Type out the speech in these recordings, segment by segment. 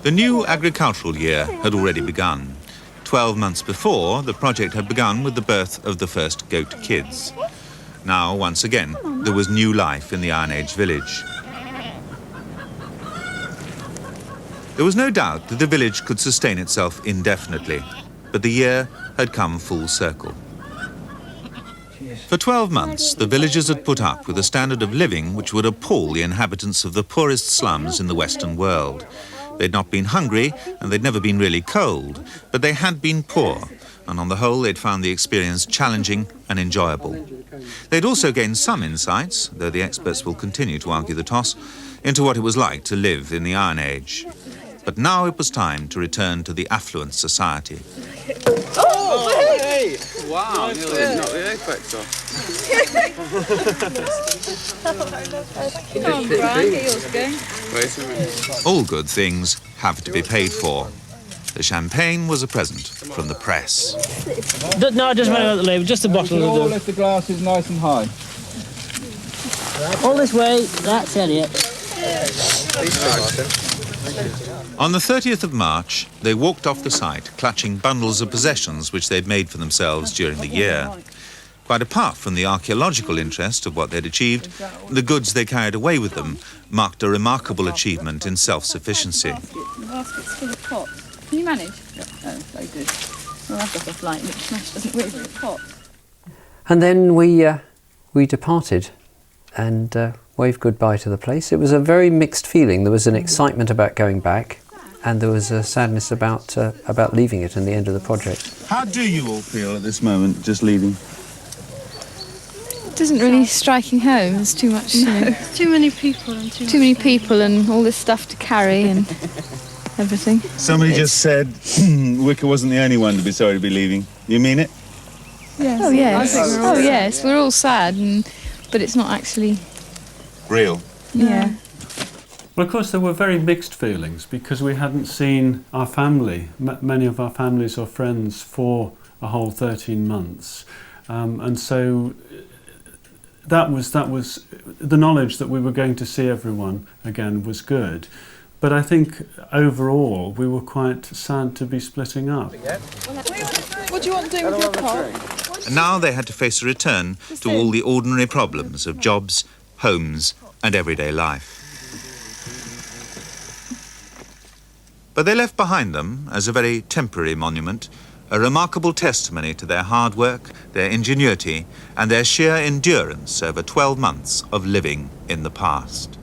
The new agricultural year had already begun. 12 months before, the project had begun with the birth of the first goat kids. Now, once again, there was new life in the Iron Age village. There was no doubt that the village could sustain itself indefinitely, but the year had come full circle. For 12 months, the villagers had put up with a standard of living which would appall the inhabitants of the poorest slums in the Western world. They'd not been hungry, and they'd never been really cold, but they had been poor, and on the whole they'd found the experience challenging and enjoyable. They'd also gained some insights, though the experts will continue to argue the toss, into what it was like to live in the Iron Age. But now it was time to return to the affluent society. Oh, hey! Wow, nearly knocked the apex off. Wait a minute. All good things have to be paid for. The champagne was a present from the press. No, it doesn't matter about the label, just the bottle will do. If the glass is nice and high. All this way, that's it. On the 30th of March, they walked off the site, clutching bundles of possessions which they'd made for themselves during the year. Quite apart from the archaeological interest of what they'd achieved, the goods they carried away with them marked a remarkable achievement in self-sufficiency. The basket's full of pots. Can you manage? Oh, very good. Well, I've got a flight which smash doesn't weigh very pot. And then we departed and waved goodbye to the place. It was a very mixed feeling. There was an excitement about going back, and there was a sadness about leaving it and the end of the project. How do you all feel at this moment, just leaving? It isn't really striking home. There's too much, Too many people and too many people and all this stuff to carry and everything. Somebody just said Wicker wasn't the only one to be sorry to be leaving. You mean it? Yes. Oh, yes. Yes, we're all sad, but it's not actually... Real. Yeah. Well, of course, there were very mixed feelings because we hadn't seen our family, many of our families or friends, for a whole 13 months. And so that was the knowledge that we were going to see everyone again was good. But I think overall we were quite sad to be splitting up. What do you want to do with your car? And now they had to face a return to all the ordinary problems of jobs, homes and everyday life. But they left behind them, as a very temporary monument, a remarkable testimony to their hard work, their ingenuity and their sheer endurance over 12 months of living in the past.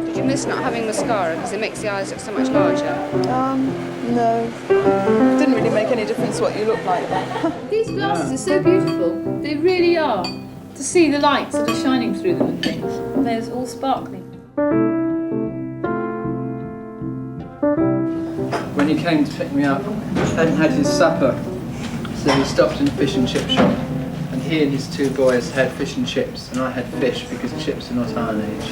Did you miss not having mascara because it makes the eyes look so much larger? No. Didn't really make any difference what you look like. These glasses are so beautiful. They really are. To see the lights that are shining through them and things. They're all sparkling. When he came to pick me up, he hadn't had his supper, so he stopped in a fish and chip shop. And he and his two boys had fish and chips, and I had fish because chips are not Iron Age.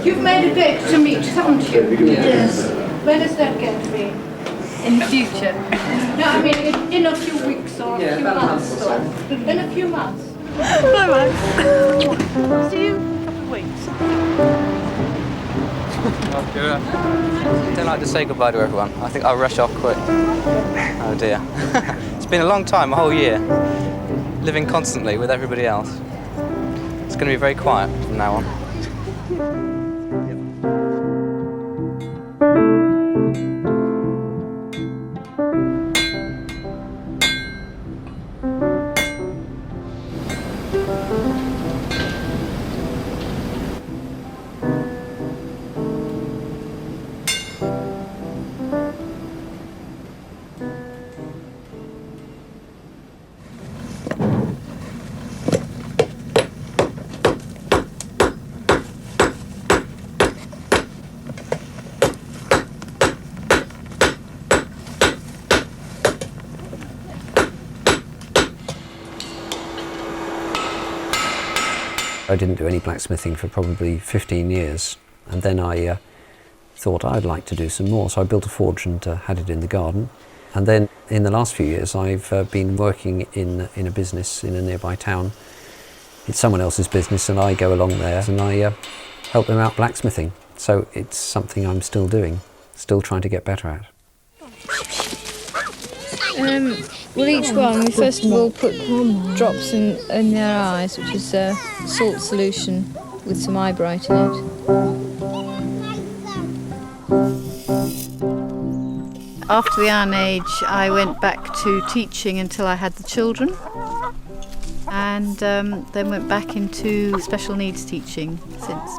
You've made a date to meet, haven't you? Yes. When is that going to be? In the future. No, I mean in a few weeks or a few months. Or in a few months. Bye, Max. See you in a couple of weeks. I don't like to say goodbye to everyone. I think I'll rush off quick. Oh dear. It's been a long time, a whole year, living constantly with everybody else. It's going to be very quiet from now on. I didn't do any blacksmithing for probably 15 years, and then I thought I'd like to do some more, so I built a forge and had it in the garden. And then in the last few years I've been working in a business in a nearby town. It's someone else's business and I go along there and I help them out blacksmithing. So it's something I'm still doing, still trying to get better at. Well, each one, we first of all put drops in their eyes, which is a salt solution with some eyebright in it. After the Iron Age, I went back to teaching until I had the children, and then went back into special needs teaching since.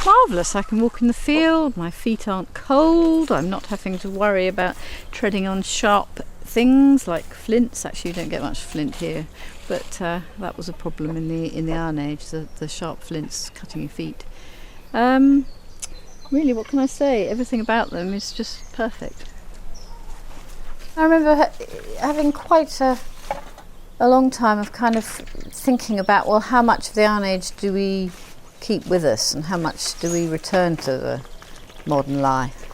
Marvellous, I can walk in the field, my feet aren't cold, I'm not having to worry about treading on sharp things like flints. Actually, you don't get much flint here, but that was a problem in the Iron Age, the sharp flints cutting your feet. Really, what can I say? Everything about them is just perfect. I remember having quite a long time of kind of thinking about, well, how much of the Iron Age do we keep with us and how much do we return to the modern life?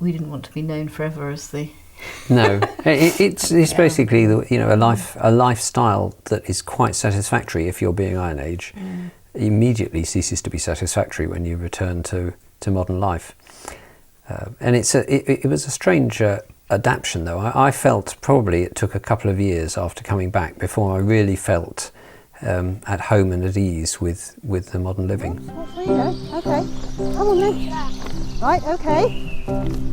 We didn't want to be known forever as the... No, it's basically a lifestyle that is quite satisfactory if you're being Iron Age. Immediately ceases to be satisfactory when you return to modern life. And it was a strange adaptation though. I felt probably it took a couple of years after coming back before I really felt at home and at ease with the modern living. Okay, come on then. Right, okay.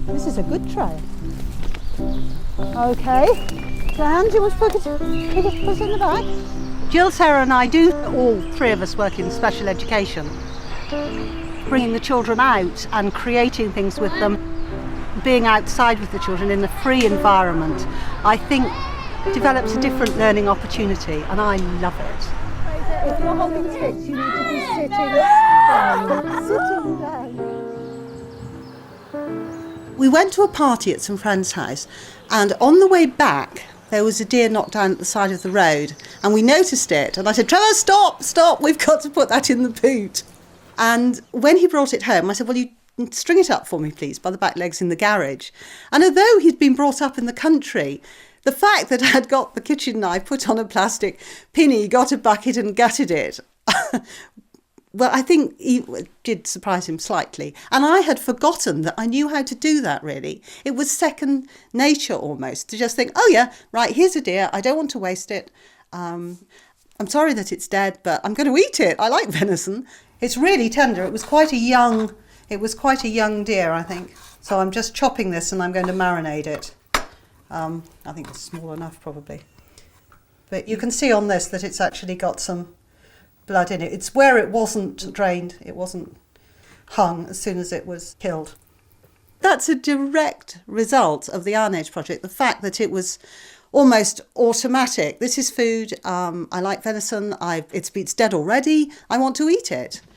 This is a good trail. Okay. Dan, do you want to put it in the bag? Jill, Sarah and I do, all three of us work in special education. Bringing the children out and creating things with them, being outside with the children in a free environment, I think develops a different learning opportunity, and I love it. If you're holding sticks, you need to be sitting down. Sitting down. We went to a party at some friend's house, and on the way back there was a deer knocked down at the side of the road, and we noticed it, and I said, Trevor, stop, we've got to put that in the boot. And when he brought it home, I said, well, you string it up for me, please, by the back legs in the garage. And although he'd been brought up in the country, the fact that I'd got the kitchen knife, put on a plastic pinny, got a bucket and gutted it, well, I think it did surprise him slightly. And I had forgotten that I knew how to do that, really. It was second nature almost, to just think, oh yeah, right, here's a deer, I don't want to waste it. I'm sorry that it's dead, but I'm going to eat it. I like venison. It's really tender. It was quite a young deer, I think. So I'm just chopping this and I'm going to marinate it. I think it's small enough, probably. But you can see on this that it's actually got some blood in it. It's where it wasn't drained. It wasn't hung as soon as it was killed. That's a direct result of the Iron Age project, the fact that it was almost automatic. This is food. I like venison. It's dead already. I want to eat it.